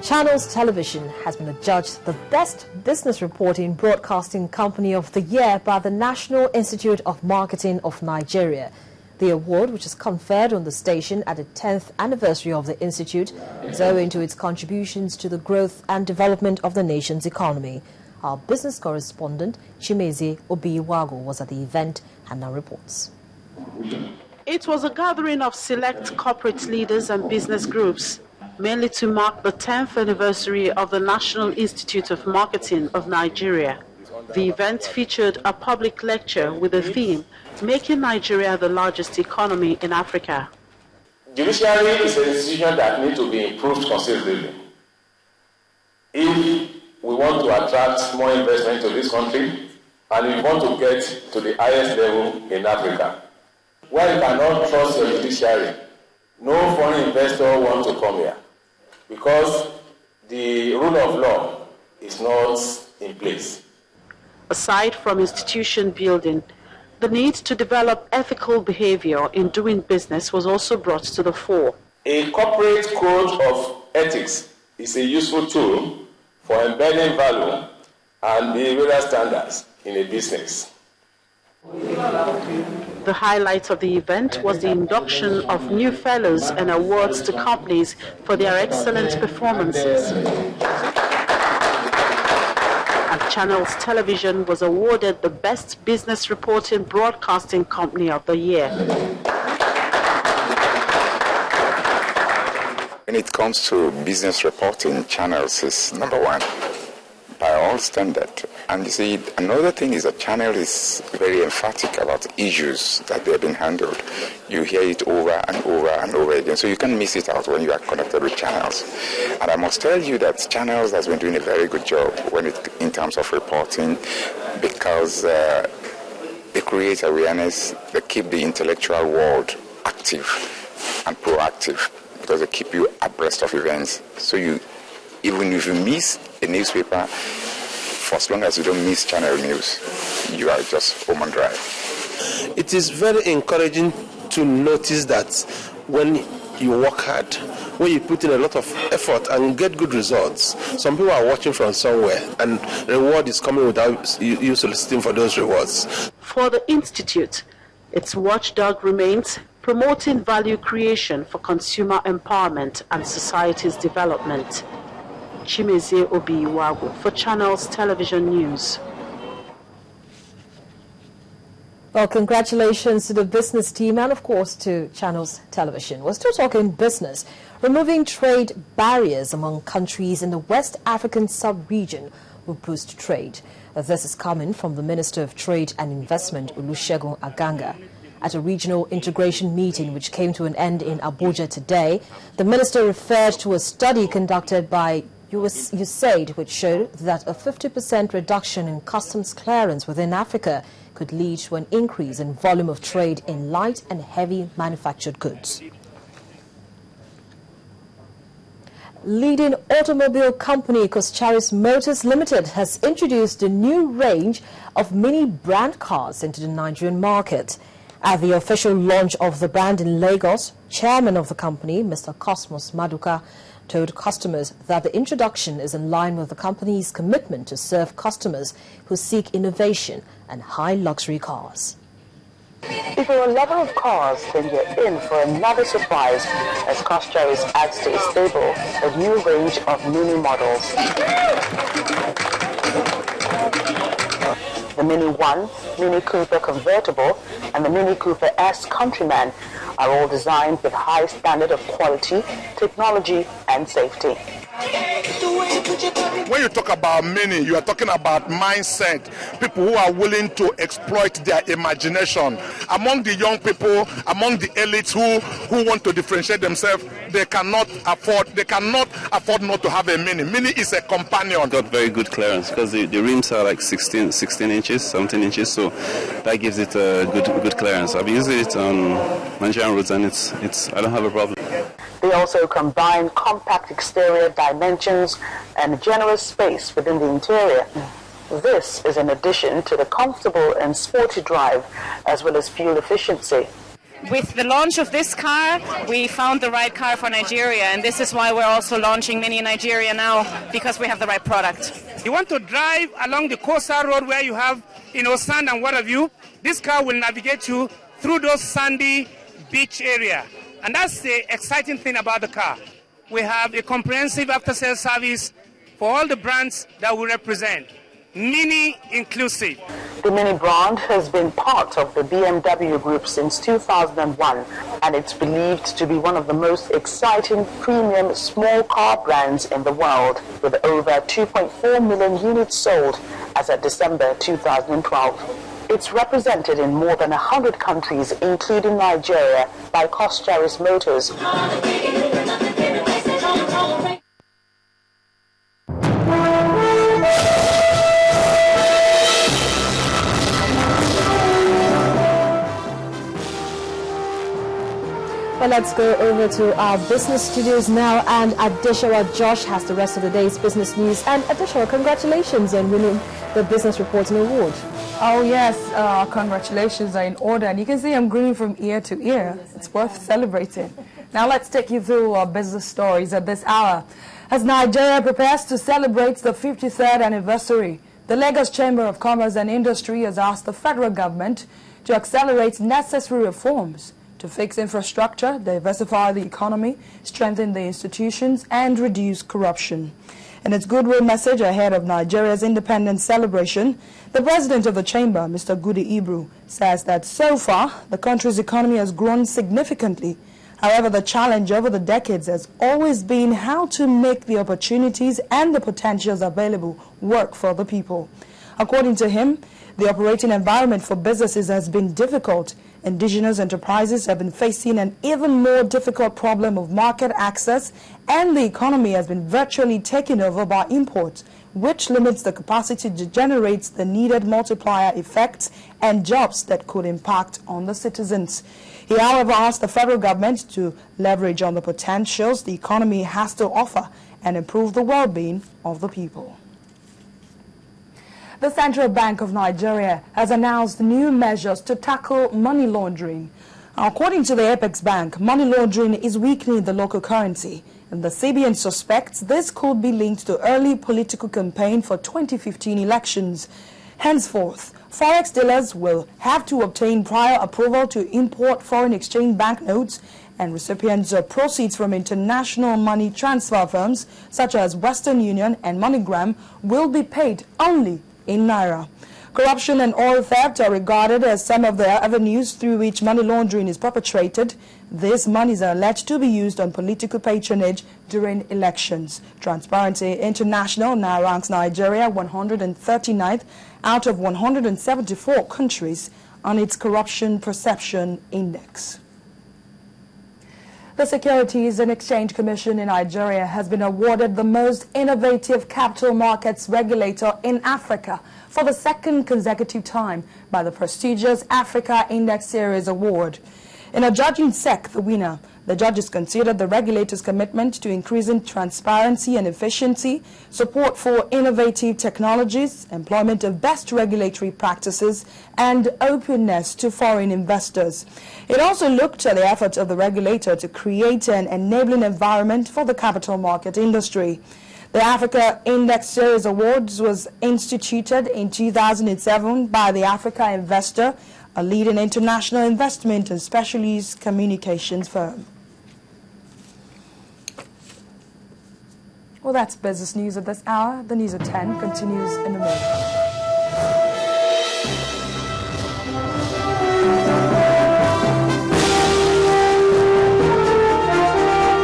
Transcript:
Channels Television has been adjudged the Best Business Reporting Broadcasting Company of the Year by the National Institute of Marketing of Nigeria. The award, which is conferred on the station at the 10th anniversary of the institute, is owing to its contributions to the growth and development of the nation's economy. Our business correspondent, Chimeze Obiwago, was at the event and now reports. It was a gathering of select corporate leaders and business groups, mainly to mark the 10th anniversary of the National Institute of Marketing of Nigeria. The event featured a public lecture with the theme, Making Nigeria the Largest Economy in Africa. Judiciary is an institution that needs to be improved considerably. If we want to attract more investment to this country, and we want to get to the highest level in Africa, where you cannot trust your judiciary, no foreign investor wants to come here, because the rule of law is not in place. Aside from institution building, the need to develop ethical behavior in doing business was also brought to the fore. A corporate code of ethics is a useful tool for embedding value and behavioral standards in a business. The highlight of the event was the induction of new fellows and awards to companies for their excellent performances. And Channels Television was awarded the Best Business Reporting Broadcasting Company of the Year. When it comes to business reporting, Channels is number one by all standard. And you see, another thing is that Channel is very emphatic about issues that they've been handled. You hear it over and over and over again, so you can't miss it out when you are connected with Channels. And I must tell you that Channels has been doing a very good job in terms of reporting, because they create awareness, they keep the intellectual world active and proactive, because they keep you abreast of events. So even if you miss a newspaper, for as long as you don't miss Channel News, you are just home and dry. It is very encouraging to notice that when you work hard, when you put in a lot of effort and get good results, some people are watching from somewhere and reward is coming without you soliciting for those rewards. For the Institute, its watchdog remains promoting value creation for consumer empowerment and society's development. Chimeze Obiwago for Channels Television News. Well, congratulations to the business team and, of course, to Channels Television. We're still talking business. Removing trade barriers among countries in the West African sub-region will boost trade. This is coming from the Minister of Trade and Investment, Olusegun Aganga. At a regional integration meeting which came to an end in Abuja today, the minister referred to a study conducted by USAID, which showed that a 50% reduction in customs clearance within Africa could lead to an increase in volume of trade in light and heavy manufactured goods. Leading automobile company Coscharis Motors Limited has introduced a new range of mini brand cars into the Nigerian market. At the official launch of the brand in Lagos, chairman of the company, Mr. Cosmos Maduka, told customers that the introduction is in line with the company's commitment to serve customers who seek innovation and high luxury cars. If you're a lover of cars, then you're in for another surprise as Coscharis adds to its stable a new range of mini models. The Mini 1, Mini Cooper Convertible, and the Mini Cooper S Countryman are all designed with high standard of quality, technology, and safety. When you talk about mini, you are talking about mindset, people who are willing to exploit their imagination. Among the young people, among the elites who want to differentiate themselves, they cannot afford not to have a mini. Mini is a companion. Got very good clearance because the rims are like 16 inches, 17 inches, so that gives it a good clearance. I've used it on Nigerian roads and I don't have a problem. They also combine compact exterior dimensions and generous space within the interior. This is in addition to the comfortable and sporty drive, as well as fuel efficiency. with the launch of this car, we found the right car for Nigeria, and this is why we're also launching Mini Nigeria now, because we have the right product. You want to drive along the coastal road where you have, sand and water view. This car will navigate you through those sandy beach area, and that's the exciting thing about the car. We have a comprehensive after-sales service for all the brands that we represent, Mini inclusive. The Mini brand has been part of the BMW Group since 2001, and it's believed to be one of the most exciting premium small car brands in the world, with over 2.4 million units sold as of December 2012. It's represented in more than 100 countries, including Nigeria, by Coscharis Motors. Well, let's go over to our business studios now, and Adeshawa Josh has the rest of the day's business news. And Adeshawa, congratulations on winning the Business Reporting Award. Oh yes, congratulations are in order, and you can see I'm grinning from ear to ear. It's worth celebrating. Now let's take you through our business stories at this hour. As Nigeria prepares to celebrate the 53rd anniversary, the Lagos Chamber of Commerce and Industry has asked the federal government to accelerate necessary reforms to fix infrastructure, diversify the economy, strengthen the institutions, and reduce corruption. In its goodwill message ahead of Nigeria's independence celebration, the president of the chamber, Mr. Gudi Ibru, says that so far the country's economy has grown significantly. However, the challenge over the decades has always been how to make the opportunities and the potentials available work for the people. According to him, the operating environment for businesses has been difficult. Indigenous enterprises have been facing an even more difficult problem of market access, and the economy has been virtually taken over by imports, which limits the capacity to generate the needed multiplier effects and jobs that could impact on the citizens. He, however, asked the federal government to leverage on the potentials the economy has to offer and improve the well-being of the people. The Central Bank of Nigeria has announced new measures to tackle money laundering. According to the Apex Bank, money laundering is weakening the local currency, and the CBN suspects this could be linked to early political campaign for 2015 elections. Henceforth, forex dealers will have to obtain prior approval to import foreign exchange banknotes, and recipients of proceeds from international money transfer firms such as Western Union and MoneyGram will be paid only in Naira. Corruption and oil theft are regarded as some of the avenues through which money laundering is perpetrated. These monies are alleged to be used on political patronage during elections. Transparency International now ranks Nigeria 139th out of 174 countries on its Corruption Perception Index. The Securities and Exchange Commission in Nigeria has been awarded the most innovative capital markets regulator in Africa for the second consecutive time by the prestigious Africa Index Series Award. In adjudging SEC the winner, the judges considered the regulator's commitment to increasing transparency and efficiency, support for innovative technologies, employment of best regulatory practices, and openness to foreign investors. It also looked at the efforts of the regulator to create an enabling environment for the capital market industry. The Africa Index Series Awards was instituted in 2007 by the Africa Investor, a leading international investment and specialist communications firm. Well, that's business news at this hour. The news at 10 continues in a moment.